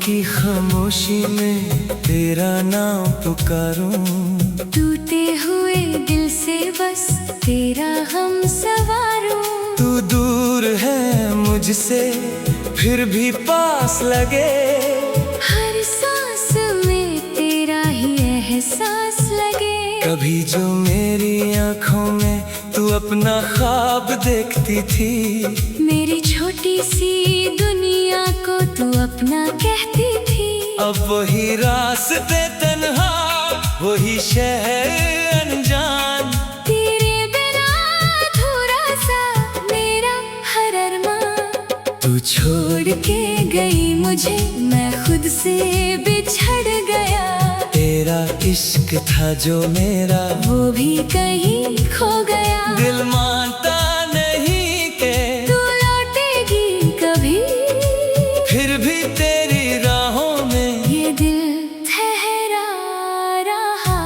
की खामोशी में तेरा नाम पुकारूं। टूटे हुए दिल से बस तेरा हम सवारूं। तू दूर है मुझसे फिर भी पास लगे, हर सांस में तेरा ही एहसास लगे। कभी जो मेरी आँखों में तू अपना ख्वाब देखती थी, मेरी छोटी सी दुनिया को तू अपना कहती थी। अब वही रास्ते तन्हा, वही शहर अनजान, तेरे बिना अधूरा सा मेरा हर अरमान। तू छोड़ के गई मुझे, मैं खुद से बिछड़ गया। तेरा इश्क था जो मेरा, वो भी कहीं खो गया। दिल मानता नहीं के तू लौटेगी कभी, फिर भी तेरी राहों में ये दिल ठहरा रहा।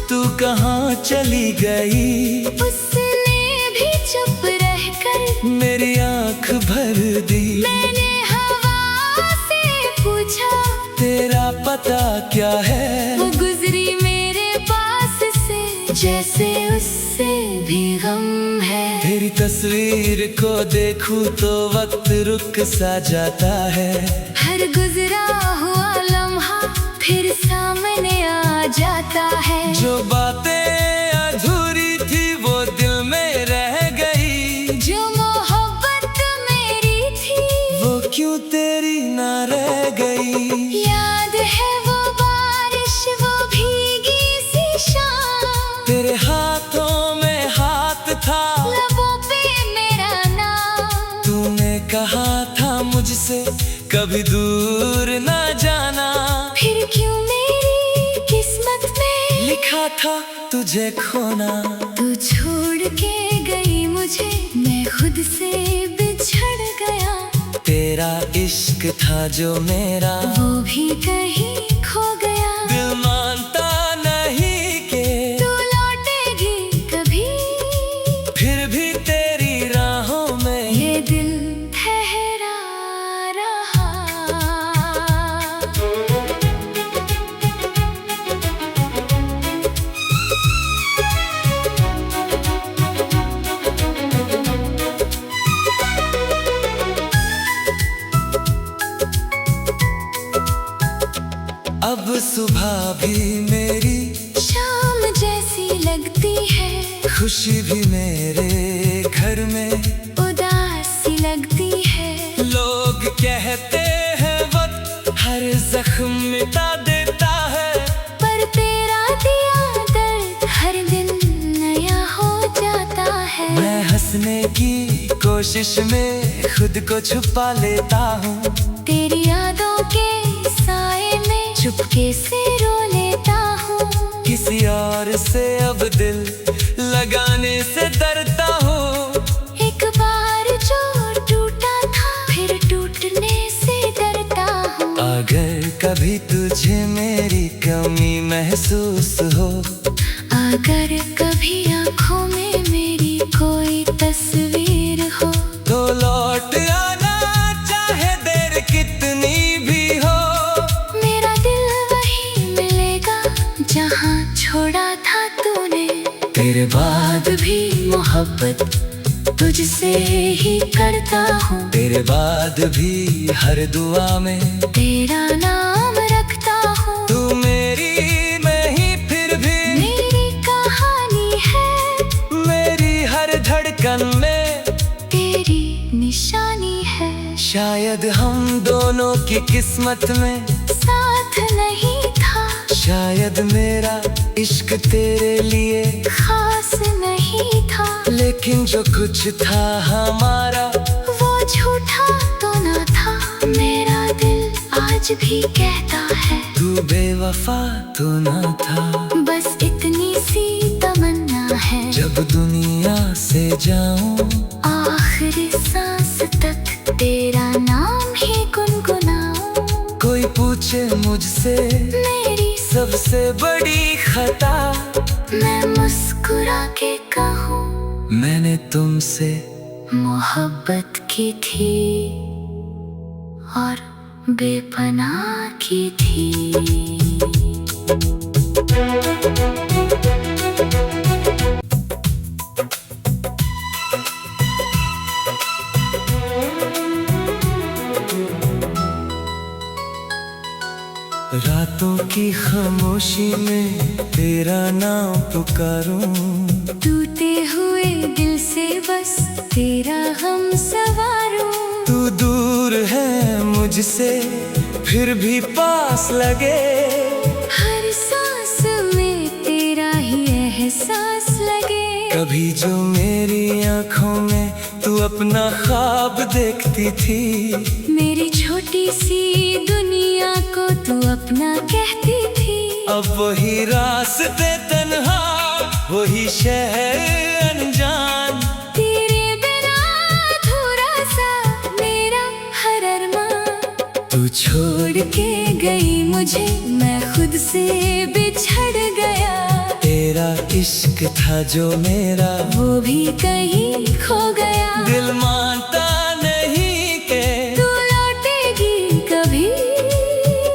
तू कहाँ चली गई, उसने भी चुप रहकर मेरी आँख भर दी। मैंने हवा से पूछा, तेरा पता क्या है, वो गुजरी मेरे पास से, जैसे उससे भी गम है। तेरी तस्वीर को देखूं तो वक्त रुक सा जाता है। हर गुजरा हुआ लम्हा फिर सामने आ जाता है। जो बातें अधूरी थी वो दिल में रह गई, जो मोहब्बत मेरी थी वो क्यों तेरी ना रह गई। याद है वो बारिश, वो भीगी सी शाम, तेरे हाथों में हाथ था, लबों पे मेरा नाम। तूने कहा था मुझसे कभी दूर ना जाना, फिर क्यों मेरी किस्मत में लिखा था तुझे खोना। तू छोड़ के गई मुझे, मैं खुद से बिछड़ गया। तेरा इश्क था जो मेरा, वो भी कहीं खो गया। दिल मानता नहीं के तू लौटेगी कभी, फिर भी तेरी राहों में ये दिल ठहरा रहा। अब सुबह भी मेरी शाम जैसी लगती है, खुशी भी मेरे घर में उदासी लगती है। लोग कहते हैं वक्त हर जख्म मिटा देता है, पर तेरा दिया दर्द हर दिन नया हो जाता है। मैं हंसने की कोशिश में खुद को छुपा लेता हूँ, तेरी यादों के साए में चुपके से रो लेता हूँ। किसी और से अब दिल लगाने से डरता हूँ। एक बार जो टूटा था फिर टूटने से डरता हूँ। अगर कभी तुझे मेरी कमी महसूस हो, अगर कभी आँखों में मेरी कोई तस्वीर हो, तो लौट आना चाहे देर कितनी भी हो। मेरा दिल वही मिलेगा जहाँ छोड़ा था तूने। तेरे बाद भी मोहब्बत तुझसे ही करता हूँ। तेरे बाद भी हर दुआ में तेरा नाम रखता हूँ। तू मेरी नहीं फिर भी मेरी कहानी है, मेरी हर धड़कन में तेरी निशानी है। शायद हम दोनों की किस्मत में साथ नहीं था, शायद मेरा इश्क तेरे लिए खास नहीं था। लेकिन जो कुछ था हमारा वो झूठा तो ना था। मेरा दिल आज भी कहता है तू बेवफा तो ना था। बस इतना कब दुनिया से जाऊं, आखिरी सांस तक तेरा नाम ही गुनगुनाऊं। कोई पूछे मुझसे मेरी सबसे बड़ी खता, मैं मुस्कुरा के कहूँ मैंने तुमसे मोहब्बत की थी और बेपनाह की थी। रातों की खामोशी में तेरा नाम पुकारूं, टूटे हुए दिल से बस तेरा गम सवारूं। तू दूर है मुझसे फिर भी पास लगे, हर सांस में तेरा ही एहसास लगे। कभी जो मेरी आंखों में तू अपना ख्वाब देखती थी, मेरी छोटी सी दुनिया को तू अपना कहती थी। अब वही रास्ते तन्हा, वही शहर अनजान, तेरे बिना अधूरा सा मेरा हर अरमान। तू छोड़ के गई मुझे, मैं खुद से बिछड़ गया। तेरा इश्क था जो मेरा, वो भी कहीं खो गया। दिल मानता नहीं के तू लौटेगी कभी,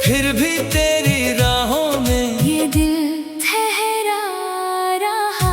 फिर भी तेरी राहों में ये दिल ठहरा रहा।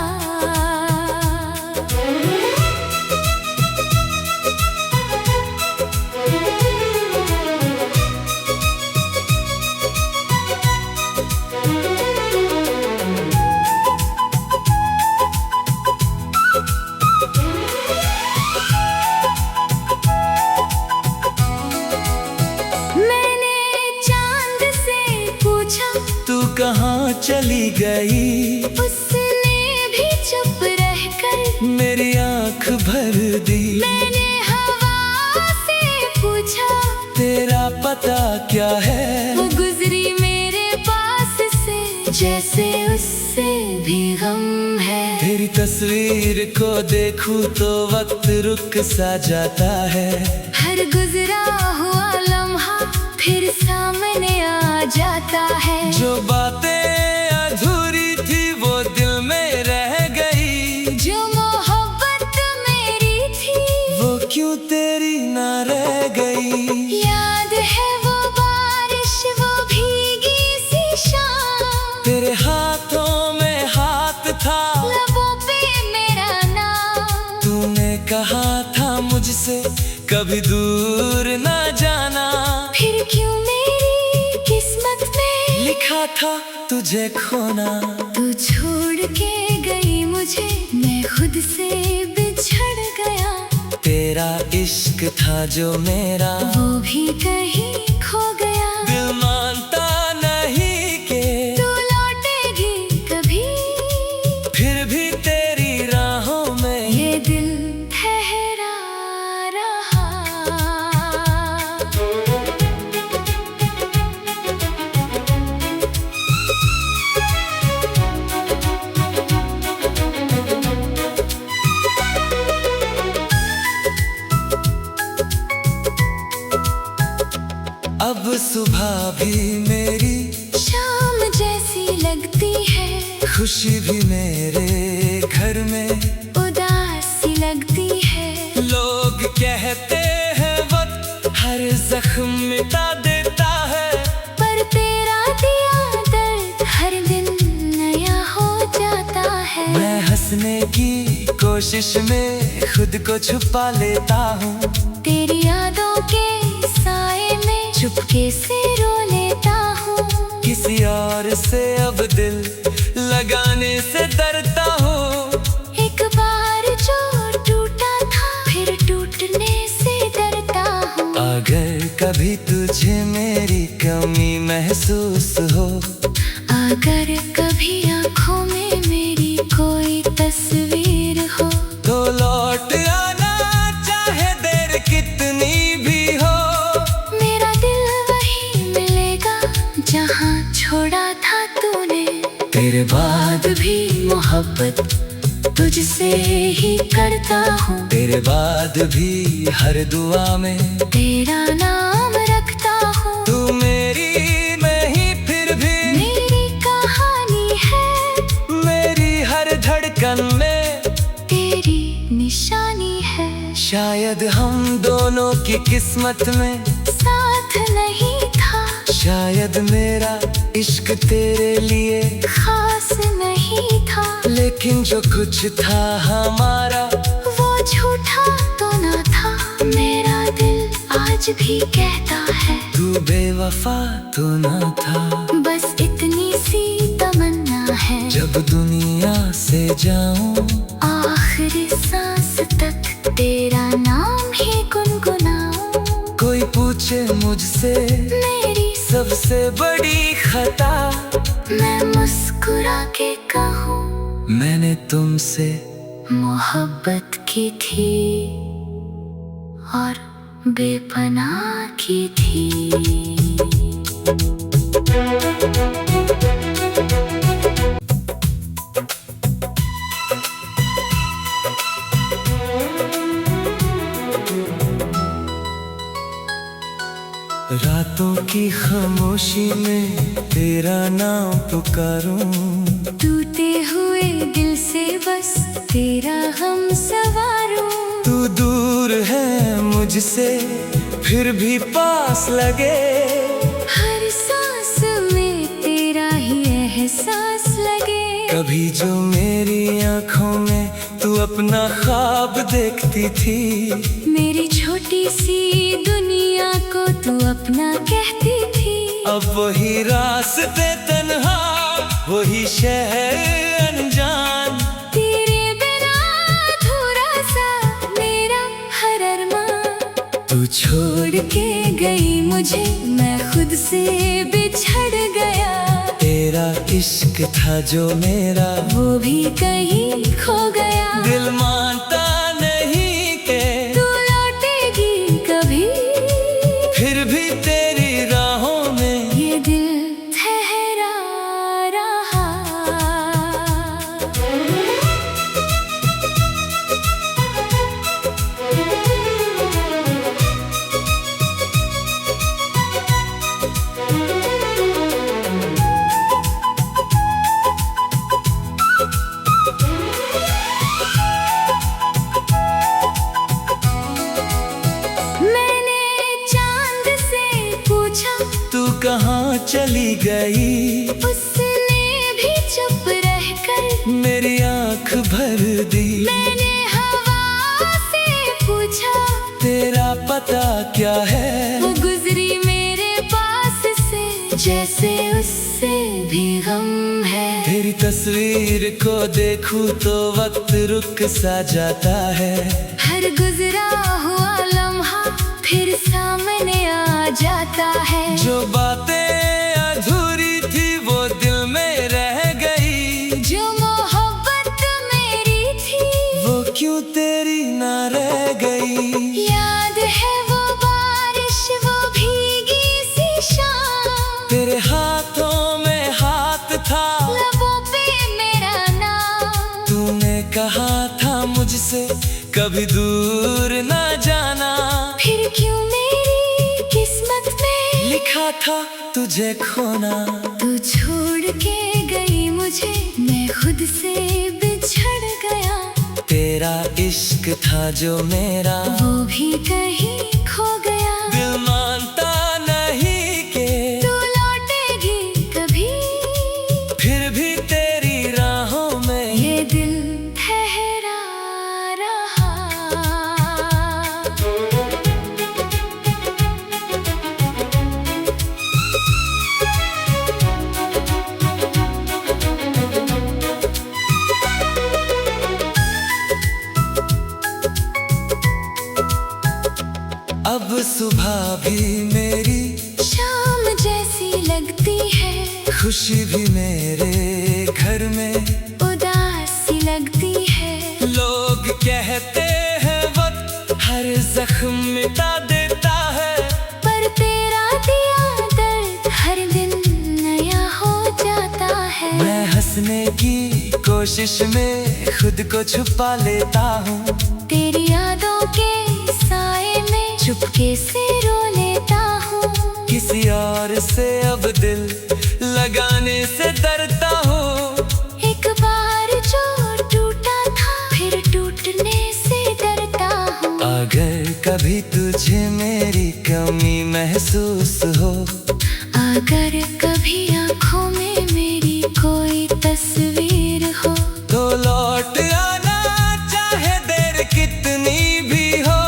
तू कहाँ चली गई, उसने भी चुप रहकर मेरी आँख भर दी। मैंने हवा से पूछा तेरा पता क्या है, वो गुजरी मेरे पास से, जैसे उससे भी गम है। तेरी तस्वीर को देखूं तो वक्त रुक सा जाता है। हर गुजरा हुआ लम्हा फिर सामने आ जाता है। जो बातें अधूरी थी वो दिल में रह गई, जो मोहब्बत मेरी थी वो क्यों तेरी ना रह गई। याद है वो बारिश, वो भीगी सी शाम, तेरे हाथों में हाथ था, लबों पे मेरा नाम। तूने कहा था मुझसे कभी दूर ना जाना, फिर क्यों मेरी किस्मत में लिखा था तुझे खोना। तू छोड़ के गई मुझे, मैं खुद से बिछड़ गया। तेरा इश्क था जो मेरा, वो भी कहीं खो गया। दिल मानता नहीं के तू लौटेगी कभी, फिर भी तेरी राहों में ये दिल ठहरा रहा। अब सुबह भी मेरी शाम जैसी लगती है, खुशी भी मेरे घर में उदासी लगती है। लोग कहते हैं वक्त हर जख्म मिटा देता है, पर तेरा दिया दर्द हर दिन नया हो जाता है। मैं हंसने की कोशिश में खुद को छुपा लेता हूँ, तेरी यादों के साए में चुपके से रो लेता हूँ। किसी और से अब दिल लगाने से डरता हूँ। एक बार जो टूटा था फिर टूटने से डरता हूँ। अगर कभी तुझे मेरी कमी महसूस हो, अगर कभी आँखों में मेरी कोई तस्वीर हो, तो लौट आना चाहे देर कितनी भी हो। मेरा दिल वही मिलेगा जहाँ छोड़ा था तूने। तेरे बाद भी मोहब्बत तुझसे ही करता हूँ। तेरे बाद भी हर दुआ में तेरा नाम रखता हूँ। तू मेरी नहीं फिर भी मेरी कहानी है, मेरी हर धड़कन में तेरी निशानी है। शायद हम दोनों की किस्मत में साथ नहीं था, शायद मेरा इश्क तेरे लिए खास नहीं था, लेकिन जो कुछ था हमारा वो झूठा तो न था। मेरा दिल आज भी कहता है तू बेवफा तो न था। बस इतनी सी तमन्ना है, जब दुनिया से जाऊं आखिरी सांस तक तेरा नाम ही गुनगुनाऊं। कोई पूछे मुझसे मेरी सबसे बड़ी खता, मैं मुस्कुरा के कहूँ मैंने तुमसे मोहब्बत की थी और बेपनाह की थी। रातों की खामोशी में तेरा नाम पुकारूं, टूटे हुए दिल से बस तेरा हम सवारूं। तू दूर है मुझसे फिर भी पास लगे, हर सांस में तेरा ही एहसास लगे। कभी जो मेरी आंखों में तू अपना ख्वाब देखती थी, मेरी छोटी सी दुनिया को तू अपना कहती थी। अब वही रास्ते तन्हा, वही शहर अनजान, तेरे बिना अधूरा सा मेरा हर अरमान। तू छोड़ के गई मुझे, मैं खुद से बिछड़ गया। तेरा इश्क था जो मेरा, वो भी कहीं खो गया। दिल मानता नहीं के तू लौटेगी कभी, फिर भी तेरी राहों में ये दिल ठहरा रहा। तू कहाँ चली गई, उसने भी चुप रहकर मेरी आँख भर दी। मैंने हवा से पूछा तेरा पता क्या है, वो गुजरी मेरे पास से, जैसे उससे भी गम है। तेरी तस्वीर को देखूं तो वक्त रुक सा जाता है। हर गुजरा हुआ लम्हा फिर सामने आ जाता है। जो बातें अधूरी थी वो दिल में रह गई, जो मोहब्बत मेरी थी वो क्यों तेरी ना रह गई। याद है वो बारिश, वो भीगी सी शाम, तेरे हाथों में हाथ था, लबों पे मेरा नाम। तूने कहा था मुझसे कभी दूर ना जाना, फिर क्यों मेरी किस्मत में लिखा था तुझे खोना। तू छोड़ के गई मुझे, मैं खुद से बिछड़ गया। तेरा इश्क था जो मेरा, वो भी कहीं खो गया। दिल मानता नहीं के तू लौटेगी कभी, फिर भी तेरी राहों में ये दिल ठहरा रहा। अब सुबह भी मेरी शाम जैसी लगती है, खुशी भी मेरे घर में उदासी लगती है। लोग कहते हैं वक्त हर जख्म मिटा देता है, पर तेरा दिया दर्द हर दिन नया हो जाता है। मैं हंसने की कोशिश में खुद को छुपा लेता हूँ। तेरी यादों के साए में चुपके से रो लेता हूँ। किसी और से अब दिल लगाने से डरता हूँ। एक बार जो टूटा था फिर टूटने से डरता हूँ। अगर कभी तुझे मेरी कमी महसूस हो, अगर कभी आँखों में मेरी कोई तस्वीर हो, तो लौट आना चाहे देर कितनी भी हो।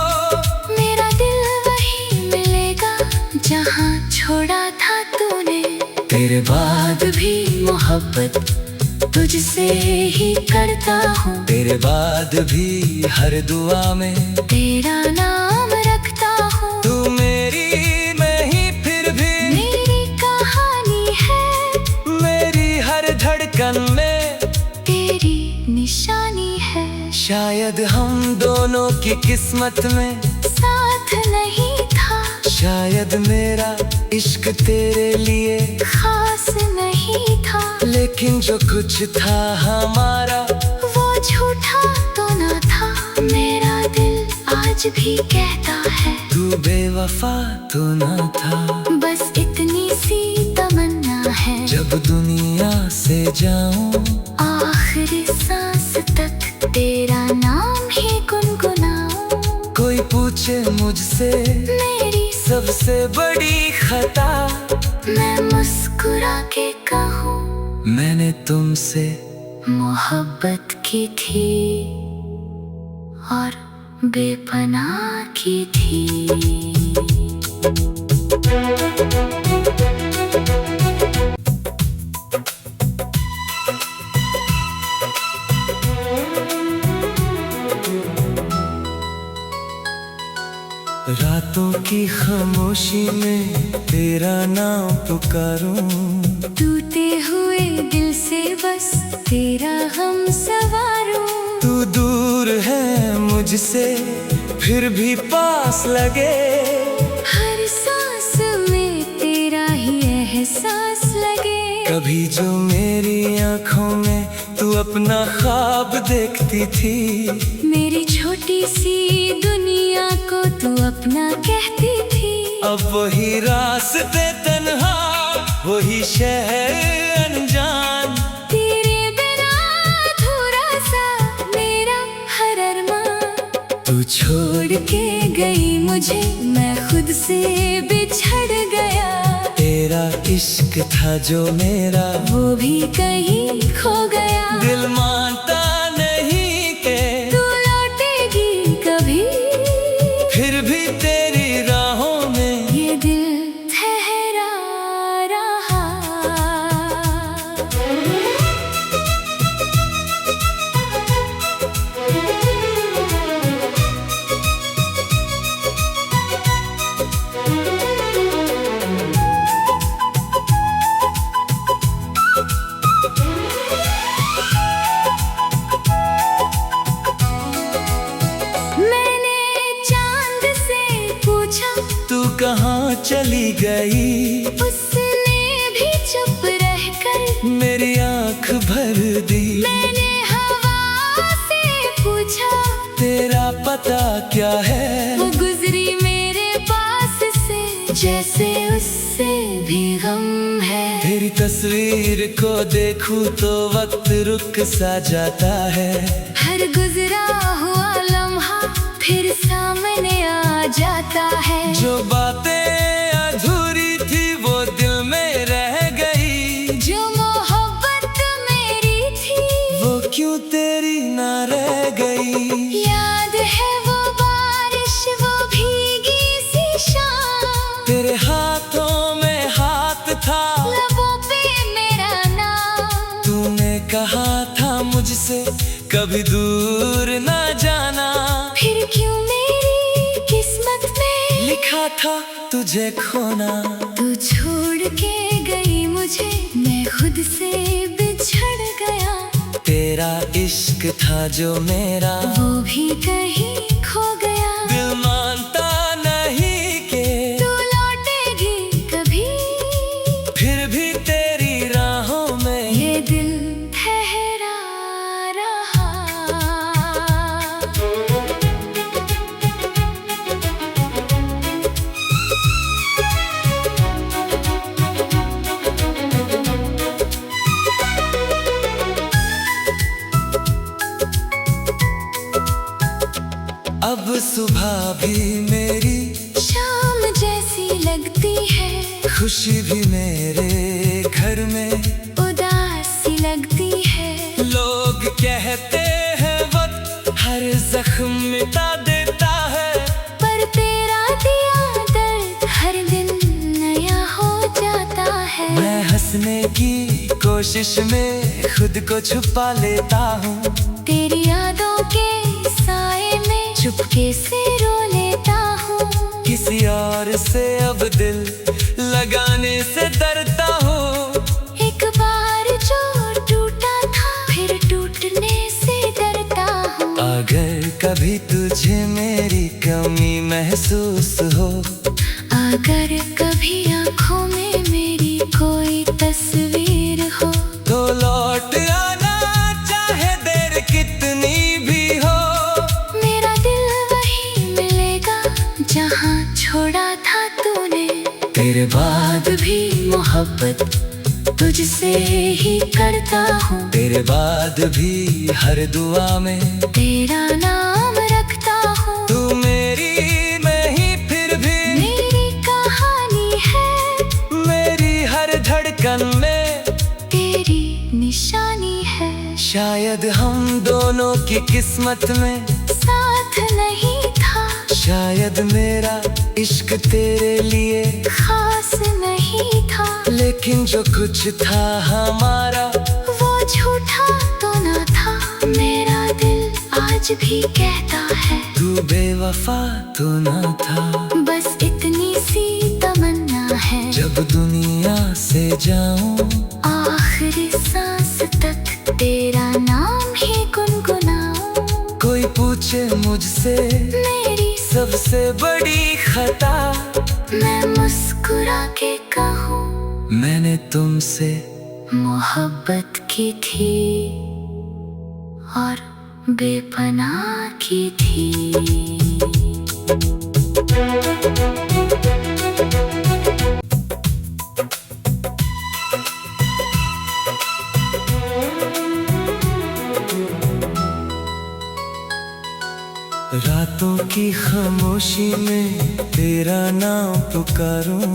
मेरा दिल वही मिलेगा जहाँ छोड़ा था तूने। तेरे बाद भी मोहब्बत तुझसे ही करता हूँ। तेरे बाद भी हर दुआ में तेरा नाम रखता हूँ। तू मेरी नहीं फिर भी मेरी कहानी है, मेरी हर धड़कन में तेरी निशानी है। शायद हम दोनों की किस्मत में साथ नहीं था, शायद मेरा इश्क तेरे लिए खास नहीं था, लेकिन जो कुछ था हमारा वो झूठा तो ना था। मेरा दिल आज भी कहता है तू बेवफा तो ना था। बस इतनी सी तमन्ना है, जब दुनिया से जाऊं आखिरी सांस तक तेरा नाम ही गुनगुनाऊं। कोई पूछे मुझसे मेरी सबसे बड़ी खता, मैं मुस्कुरा के कहूँ मैंने तुमसे मोहब्बत की थी और बेपनाह की थी। रातों की खामोशी में तेरा नाम पुकारूं। टूटे हुए दिल से बस तेरा हम सवारूं। तू दूर है मुझसे फिर भी पास लगे, हर सांस में तेरा ही एहसास लगे। कभी जो मेरी आंखों में तू अपना ख्वाब देखती थी, मेरी छोटी सी दुनिया को तू अपना कहती थी। अब वही रास्ते तन्हा, वही शहर अनजान, तेरे बिना अधूरा सा मेरा हर अरमान। तू छोड़ के गई मुझे, मैं खुद से बिछड़ गया। तेरा इश्क था जो मेरा, वो भी कहीं खो गया। दिल मानता नहीं के तू लौटेगी कभी, फिर भी तेरी राहों में ये दिल ठहरा रहा। तू कहाँ चली गई, उसने भी चुप रहकर मेरी आँख भर दी। मैंने हवा से पूछा तेरा पता क्या है, वो गुजरी मेरे पास से जैसे उससे भी गम है। तेरी तस्वीर को देखूं तो वक्त रुक सा जाता है। हर गुजरा हुआ लम्हा फिर सामने आ जाता है। जो बातें अधूरी थी वो दिल में रह गई, जो मोहब्बत मेरी थी वो क्यों तेरी ना रह गई। याद है वो बारिश, वो भीगी सी शाम, तेरे हाथों में हाथ था, लबों पे मेरा नाम। तूने कहा था मुझसे कभी दूर ना जाना, फिर क्यों मेरी किस्मत में लिखा था तुझे खोना। तू छोड़ के गई मुझे, मैं खुद से बिछड़ गया। तेरा इश्क था जो मेरा, वो भी कहीं खो गया। दिल मानता नहीं के तू लौटेगी कभी, फिर भी तेरी राहों में ये दिल ठहरा अब सुबह भी मेरी शाम जैसी लगती है, खुशी भी मेरे घर में उदासी लगती है। लोग कहते हैं वक्त हर जख्म मिटा देता है, पर तेरा दिया दर्द हर दिन नया हो जाता है। मैं हंसने की कोशिश में खुद को छुपा लेता हूँ, तेरी यादों के साए में चुपके से रो लेता हूँ। किसी और से अब दिल लगाने से डरता हूँ। एक बार जो टूटा था फिर टूटने से डरता हूँ। अगर कभी तुझे मेरी कमी महसूस हो, अगर कभी आँखों में मेरी कोई तस्वीर हो, तो लौट आना चाहे देर कितनी भी हो। मेरा दिल वही मिलेगा जहाँ छोड़ा था तूने। तेरे बाद भी मोहब्बत तुझसे ही करता हूँ, तेरे बाद भी हर दुआ में तेरा नाम रखता हूँ। तू मेरी नहीं फिर भी मेरी कहानी है, मेरी हर धड़कन में तेरी निशानी है। शायद हम दोनों की किस्मत में साथ नहीं था, शायद मेरा इश्क तेरे लिए खास नहीं था, लेकिन जो कुछ था हमारा वो झूठा तो न था। मेरा दिल आज भी कहता है तू बेवफा तो न था। बस इतनी सी तमन्ना है, जब दुनिया से जाऊं आखिरी सांस तक तेरा नाम ही गुनगुनाऊं। कोई पूछे मुझसे मेरी सबसे बड़ी खता, मैं मुस्कुरा के कहूँ मैंने तुमसे मोहब्बत की थी और बेपनाह की थी। रातों की खामोशी में तेरा नाम पुकारूं,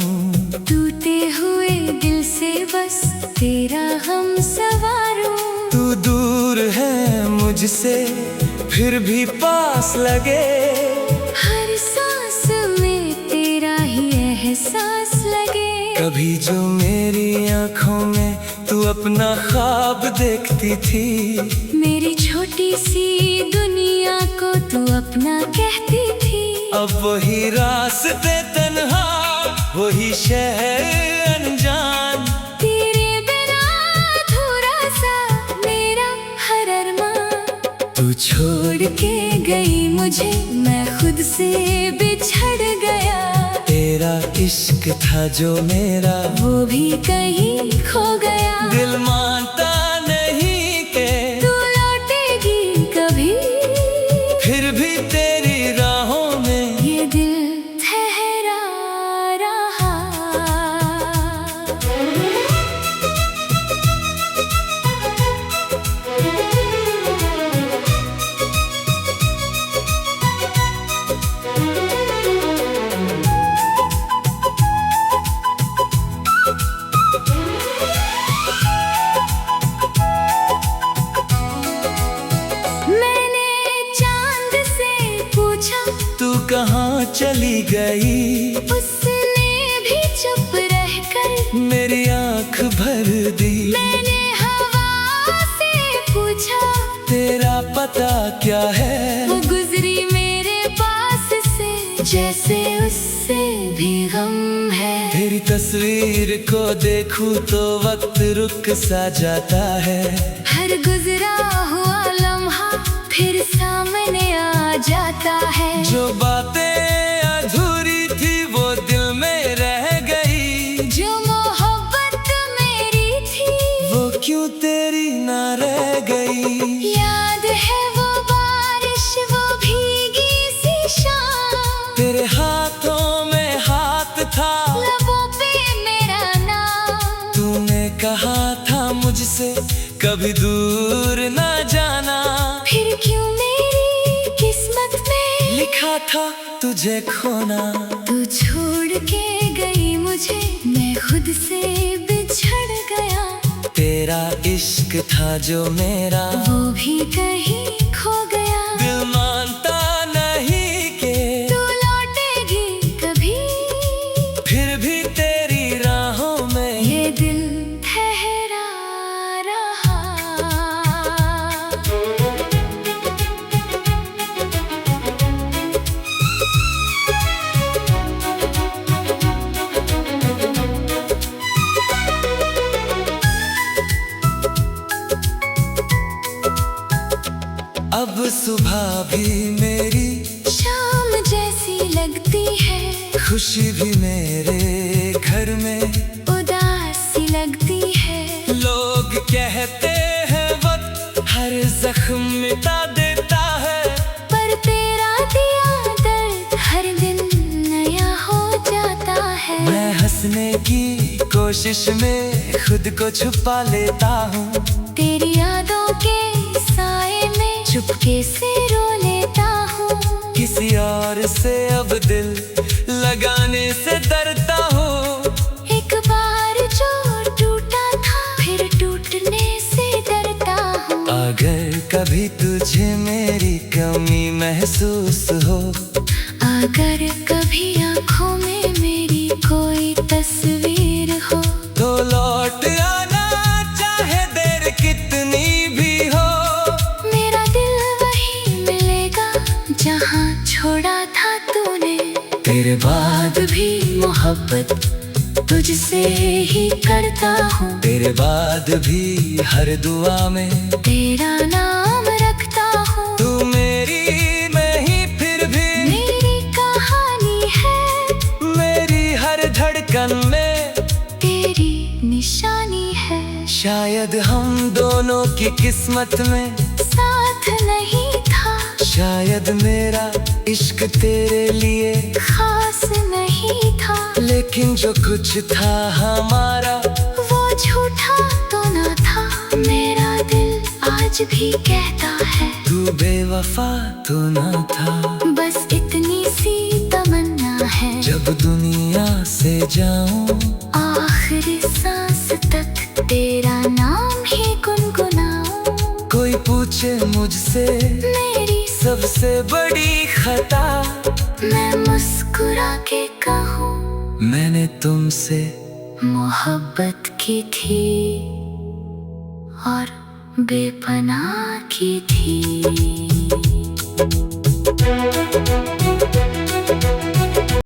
टूटे हुए दिल से बस तेरा हम सवारूं। तू दूर है मुझसे फिर भी पास लगे, हर सांस में तेरा ही एहसास लगे। कभी जो मेरी आंखों में तू अपना ख्वाब देखती थी, मेरी छोटी सी दुनिया को तू अपना कहती थी। अब वही रास्ते तन्हा, वही शहर अनजान, तेरे बिना अधूरा सा मेरा हर अरमान। तू छोड़ के गई मुझे, मैं खुद से बिछड़ गया। तेरा इश्क था जो मेरा, वो भी कहीं खो गया। दिल मानता नहीं के तू लौटेगी कभी, फिर भी तेरी राहों में ये दिल ठहरा रहा। तू कहाँ चली गई, उसने भी चुप रहकर मेरी आँख भर दी। मैंने हवा से पूछा तेरा पता क्या है, वो गुजरी मेरे पास से जैसे उससे भी गम है। तेरी तस्वीर को देखूं तो वक्त रुक सा जाता है। हर गुजरा हुआ लम्हा फिर सामने आ जाता है। जो बातें अधूरी थी वो दिल में रह गई, जो मोहब्बत मेरी थी वो क्यों तेरी ना रह गई। याद है वो बारिश, वो भीगी सी शाम, तेरे हाथों में हाथ था, लबों पे मेरा नाम। तूने कहा था मुझसे कभी दूर ना जाना, फिर क्यों मेरी किस्मत में लिखा था तुझे खोना। तू छोड़ के गई मुझे, मैं खुद से बिछड़ गया। तेरा इश्क था जो मेरा, वो भी कहीं खो गया। दिल मानता नहीं कि तू लौटेगी कभी, फिर भी तेरी राहों में ये दिल ठहरा रहा। अब सुबह भी मेरी शाम जैसी लगती है, खुशी भी मेरे घर में उदासी लगती है। लोग कहते हैं वक्त हर जख्म मिटा देता है, पर तेरा दिया दर्द हर दिन नया हो जाता है। मैं हंसने की कोशिश में खुद को छुपा लेता हूँ, तेरी यादों के साए में चुपके से रो लेता हूँ। किसी और से अब दिल लगाने से डरता हूँ। एक बार जो टूटा था फिर टूटने से डरता हूँ। अगर कभी तुझे मेरी कमी महसूस हो, अगर कभी आँखों में मेरी कोई तस्वीर हो, तो लौट आना चाहे देर कितनी भी हो। मेरा दिल वही मिलेगा जहाँ छोड़ा था तूने। तेरे बाद भी मोहब्बत तुझसे ही करता हूँ। तेरे बाद भी हर दुआ में तेरा नाम रखता हूँ। तू मेरी नहीं फिर भी मेरी कहानी है, मेरी हर धड़कन में तेरी निशानी है। शायद हम दोनों की किस्मत में साथ नहीं था, शायद मेरा इश्क तेरे लिए खास नहीं था। लेकिन जो कुछ था हमारा वो झूठा तो ना था। मेरा दिल आज भी कहता है तू बेवफा तो ना था। बस इतनी सी तमन्ना है, जब दुनिया से जाऊं आखिरी सांस तक तेरा नाम ही गुनगुनाऊं। कोई पूछे मुझसे मेरी सबसे बड़ी खता, मैं मुस्कुरा के कहूँ मैंने तुमसे मोहब्बत की थी और बेपनाह की थी।